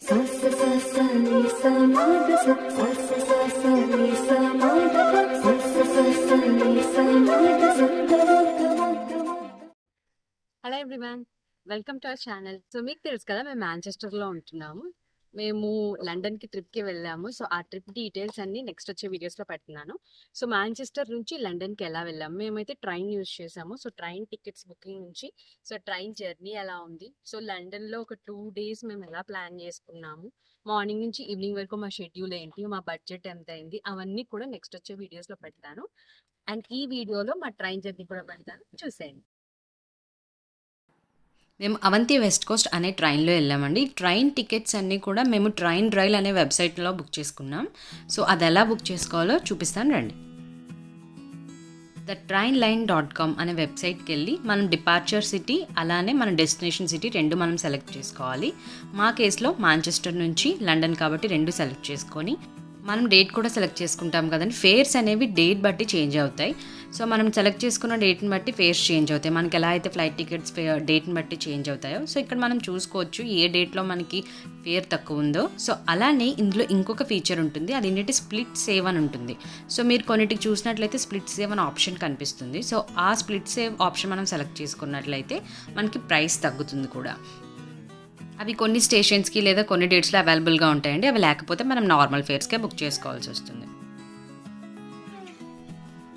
सा सा सा सा नी सा मा गा सा सा सा सा सा नी सा मा गा गा सा सा सा सा नी सा मा गा सा गा गा गा गा गा. Hello everyone, welcome to our channel. So మీకు తెలుసు కదా, మేము మాంచెస్టర్లో ఉంటున్నాము. మేము లండన్కి ట్రిప్కి వెళ్ళాము. సో ఆ ట్రిప్ డీటెయిల్స్ అన్ని నెక్స్ట్ వచ్చే వీడియోస్లో పెడుతున్నాను. సో మాంచెస్టర్ నుంచి లండన్కి ఎలా వెళ్ళాము, మేమైతే ట్రైన్ యూజ్ చేసాము. సో ట్రైన్ టికెట్స్ బుకింగ్ నుంచి సో ట్రైన్ జర్నీ ఎలా ఉంది, సో లండన్లో ఒక 2 days మేము ఎలా ప్లాన్ చేసుకున్నాము, మార్నింగ్ నుంచి ఈవినింగ్ వరకు మా షెడ్యూల్ ఏంటి, మా బడ్జెట్ ఎంత అయింది, అవన్నీ కూడా నెక్స్ట్ వచ్చే వీడియోస్లో పెడతాను. అండ్ ఈ వీడియోలో మా ట్రైన్ జర్నీ కూడా పెడతాను, చూసేయండి. మేము అవంతి వెస్ట్ కోస్ట్ అనే ట్రైన్లో వెళ్ళామండి. ట్రైన్ టికెట్స్ అన్నీ కూడా మేము ట్రైన్ రైల్ అనే వెబ్సైట్లో బుక్ చేసుకున్నాం. సో అది ఎలా బుక్ చేసుకోవాలో చూపిస్తాను రండి. thetrainline.com అనే వెబ్సైట్కి వెళ్ళి మనం డిపార్చర్ సిటీ అలానే మన డెస్టినేషన్ సిటీ రెండు మనం సెలెక్ట్ చేసుకోవాలి. మా కేసులో మాంచెస్టర్ నుంచి లండన్ కాబట్టి రెండు సెలెక్ట్ చేసుకొని మనం డేట్ కూడా సెలెక్ట్ చేసుకుంటాం కదండి. ఫేర్స్ అనేవి డేట్ బట్టి చేంజ్ అవుతాయి. సో మనం సెలెక్ట్ చేసుకున్న డేట్ని బట్టి ఫేర్స్ చేంజ్ అవుతాయి. మనకి ఎలా అయితే ఫ్లైట్ టికెట్స్ డేట్ని బట్టి చేంజ్ అవుతాయో, సో ఇక్కడ మనం చూసుకోవచ్చు ఏ డేట్లో మనకి ఫేర్ తక్కువ ఉందో. సో అలానే ఇందులో ఇంకొక ఫీచర్ ఉంటుంది, అది ఏంటంటే స్ప్లిట్ సేవ్ అని ఉంటుంది. సో మీరు కొన్నిటికి చూసినట్లయితే స్ప్లిట్ సేవ్ అనే ఆప్షన్ కనిపిస్తుంది. సో ఆ స్ప్లిట్ సేవ్ ఆప్షన్ మనం సెలెక్ట్ చేసుకున్నట్లయితే మనకి ప్రైస్ తగ్గుతుంది కూడా. అవి కొన్ని స్టేషన్స్కి లేదా కొన్ని డేట్స్లో అవైలబుల్గా ఉంటాయండి. అవి లేకపోతే మనం నార్మల్ ఫేర్స్కే బుక్ చేసుకోవాల్సి వస్తుంది.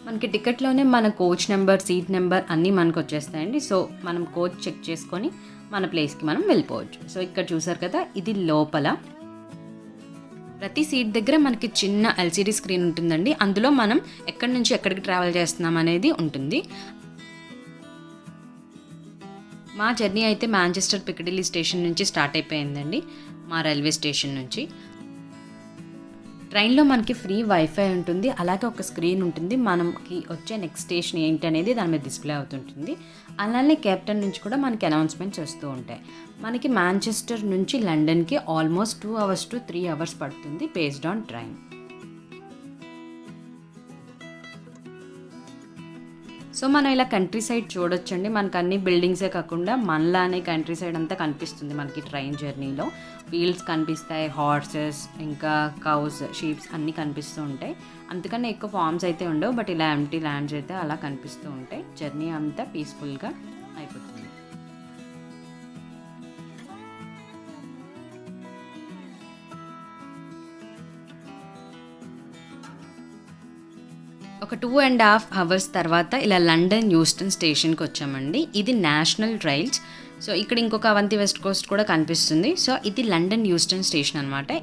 మనకి టికెట్లోనే మన కోచ్ నెంబర్, సీట్ నెంబర్ అన్నీ మనకు వచ్చేస్తాయండి. సో మనం కోచ్ చెక్ చేసుకొని మన ప్లేస్కి మనం వెళ్ళిపోవచ్చు. సో ఇక్కడ చూసారు కదా, ఇది లోపల ప్రతి సీట్ దగ్గర మనకి చిన్న ఎల్సిడి స్క్రీన్ ఉంటుందండి. అందులో మనం ఎక్కడి నుంచి ఎక్కడికి ట్రావెల్ చేస్తున్నాం అనేది ఉంటుంది. మా జర్నీ అయితే మాంచెస్టర్ పికడిలీ స్టేషన్ నుంచి స్టార్ట్ అయిపోయిందండి, మా రైల్వే స్టేషన్ నుంచి. ట్రైన్లో మనకి ఫ్రీ వైఫై ఉంటుంది, అలాగే ఒక స్క్రీన్ ఉంటుంది. మనకి వచ్చే నెక్స్ట్ స్టేషన్ ఏంటి అనేది దాని మీద డిస్ప్లే అవుతుంటుంది. అలానే కెప్టెన్ నుంచి కూడా మనకి అనౌన్స్మెంట్స్ వస్తూ ఉంటాయి. మనకి మాంచెస్టర్ నుంచి లండన్కి ఆల్మోస్ట్ 2 hours to 3 hours పడుతుంది బేస్డ్ ఆన్ ట్రైన్. సో మనం ఇలా కంట్రీ సైడ్ చూడొచ్చండి. మనకు అన్ని బిల్డింగ్సే కాకుండా మనలానే కంట్రీ సైడ్ అంతా కనిపిస్తుంది మనకి ట్రైన్ జర్నీలో. ఫీల్డ్స్ కనిపిస్తాయి, హార్సెస్, ఇంకా కౌస్, షీప్స్ అన్నీ కనిపిస్తూ ఉంటాయి. అందుకని ఎక్కువ ఫార్మ్స్ అయితే ఉండవు, బట్ ఇలా ఎంటీ ల్యాండ్స్ అయితే అలా కనిపిస్తూ ఉంటాయి. జర్నీ అంతా పీస్ఫుల్గా అయిపోతుంది. ఒక 2.5 hours తర్వాత ఇలా లండన్ యూస్టన్ స్టేషన్కి వచ్చామండి. ఇది నేషనల్ రైల్స్. సో ఇక్కడ ఇంకొక అవంతి వెస్ట్ కోస్ట్ కూడా కనిపిస్తుంది. సో ఇది లండన్ యూస్టన్ స్టేషన్ అనమాట.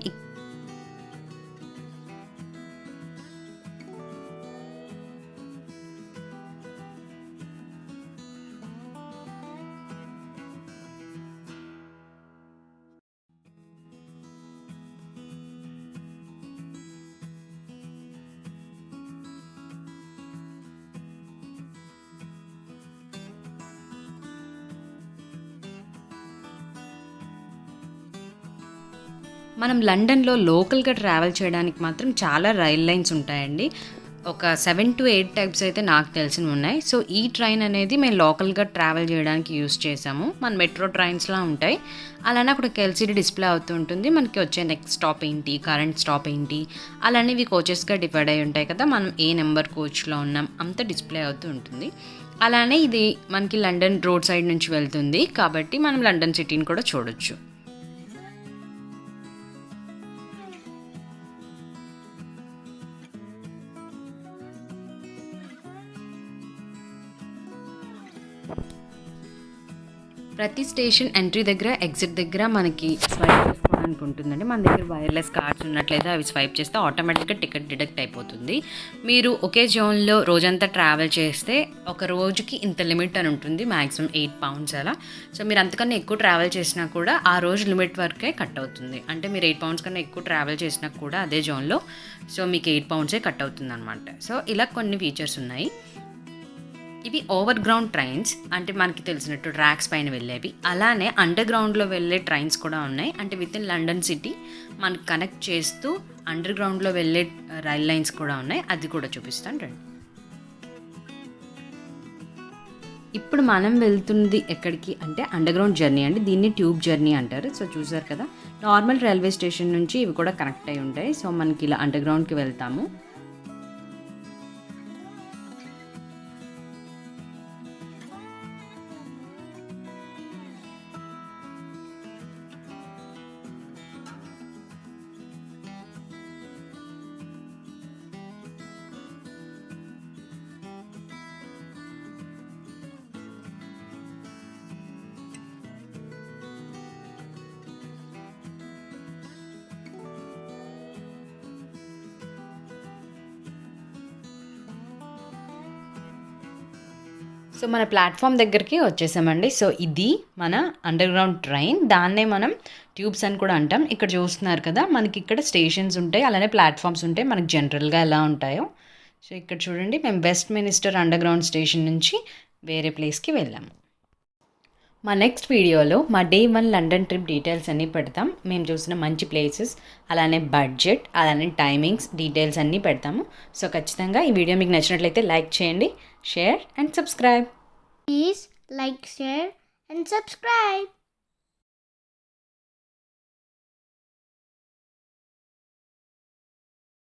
మనం లండన్లో లోకల్గా ట్రావెల్ చేయడానికి మాత్రం చాలా రైల్ లైన్స్ ఉంటాయండి. ఒక 7 to 8 టైప్స్ అయితే నాకు తెలిసినవి ఉన్నాయి. సో ఈ ట్రైన్ అనేది మేము లోకల్గా ట్రావెల్ చేయడానికి యూస్ చేసాము. మన మెట్రో ట్రైన్స్లా ఉంటాయి. అలానే అక్కడ ఎల్సీడీ డిస్ప్లే అవుతూ ఉంటుంది. మనకి వచ్చే నెక్స్ట్ స్టాప్ ఏంటి, కరెంట్ స్టాప్ ఏంటి, అలానే ఇవి కోచెస్గా డివైడ్ అయి ఉంటాయి కదా, మనం ఏ నెంబర్ కోచ్లో ఉన్నాం అంతా డిస్ప్లే అవుతూ ఉంటుంది. అలానే ఇది మనకి లండన్ రోడ్ సైడ్ నుంచి వెళ్తుంది కాబట్టి మనం లండన్ సిటీని కూడా చూడొచ్చు. ప్రతి స్టేషన్ ఎంట్రీ దగ్గర, ఎగ్జిట్ దగ్గర మనకి స్వైప్ చేసుకోవడానికి ఉంటుందండి. మన దగ్గర వైర్లెస్ కార్డ్స్ ఉన్నట్లయితే అవి స్వైప్ చేస్తే ఆటోమేటిక్గా టికెట్ డిడక్ట్ అయిపోతుంది. మీరు ఒకే జోన్లో రోజంతా ట్రావెల్ చేస్తే ఒక రోజుకి ఇంత లిమిట్ అని ఉంటుంది, మ్యాక్సిమం 8 pounds అలా. సో మీరు అంతకన్నా ఎక్కువ ట్రావెల్ చేసినా కూడా ఆ రోజు లిమిట్ వరకే కట్ అవుతుంది. అంటే మీరు 8 pounds కన్నా ఎక్కువ ట్రావెల్ చేసినా కూడా అదే జోన్లో సో మీకు 8 pounds కట్ అవుతుంది అనమాట. సో ఇలా కొన్ని ఫీచర్స్ ఉన్నాయి. ఇవి ఓవర్ గ్రౌండ్ ట్రైన్స్, అంటే మనకి తెలిసినట్టు ట్రాక్స్ పైన వెళ్ళేవి. అలానే అండర్ గ్రౌండ్లో వెళ్ళే ట్రైన్స్ కూడా ఉన్నాయి. అంటే విత్ ఇన్ లండన్ సిటీ మనకు కనెక్ట్ చేస్తూ అండర్ గ్రౌండ్లో వెళ్ళే రైల్ లైన్స్ కూడా ఉన్నాయి. అది కూడా చూపిస్తాను రండి. ఇప్పుడు మనం వెళ్తుంది ఎక్కడికి అంటే అండర్గ్రౌండ్ జర్నీ అండి. దీన్ని ట్యూబ్ జర్నీ అంటారు. సో చూసారు కదా, నార్మల్ రైల్వే స్టేషన్ నుంచి ఇవి కూడా కనెక్ట్ అయి ఉంటాయి. సో మనకి ఇలా అండర్గ్రౌండ్కి వెళ్తాము. సో మన ప్లాట్ఫామ్ దగ్గరికి వచ్చేసామండి. సో ఇది మన అండర్గ్రౌండ్ ట్రైన్. దాన్నే మనం ట్యూబ్స్ అని కూడా అంటాం. ఇక్కడ చూస్తున్నారు కదా, మనకి ఇక్కడ స్టేషన్స్ ఉంటాయి, అలానే ప్లాట్ఫామ్స్ ఉంటాయి. మనకి జనరల్గా ఎలా ఉంటాయో. సో ఇక్కడ చూడండి, మేము వెస్ట్ మినిస్టర్ అండర్గ్రౌండ్ స్టేషన్ నుంచి వేరే ప్లేస్కి వెళ్ళాము. మా నెక్స్ట్ వీడియోలో మా డే 1 లండన్ ట్రిప్ డీటెయిల్స్ అన్నీ పెడతాం. మేము చూసిన మంచి ప్లేసెస్, అలానే బడ్జెట్, అలానే టైమింగ్స్ డీటెయిల్స్ అన్నీ పెడతాము. సో ఖచ్చితంగా ఈ వీడియో మీకు నచ్చినట్లయితే లైక్ చేయండి, share and subscribe. Please like, share and subscribe.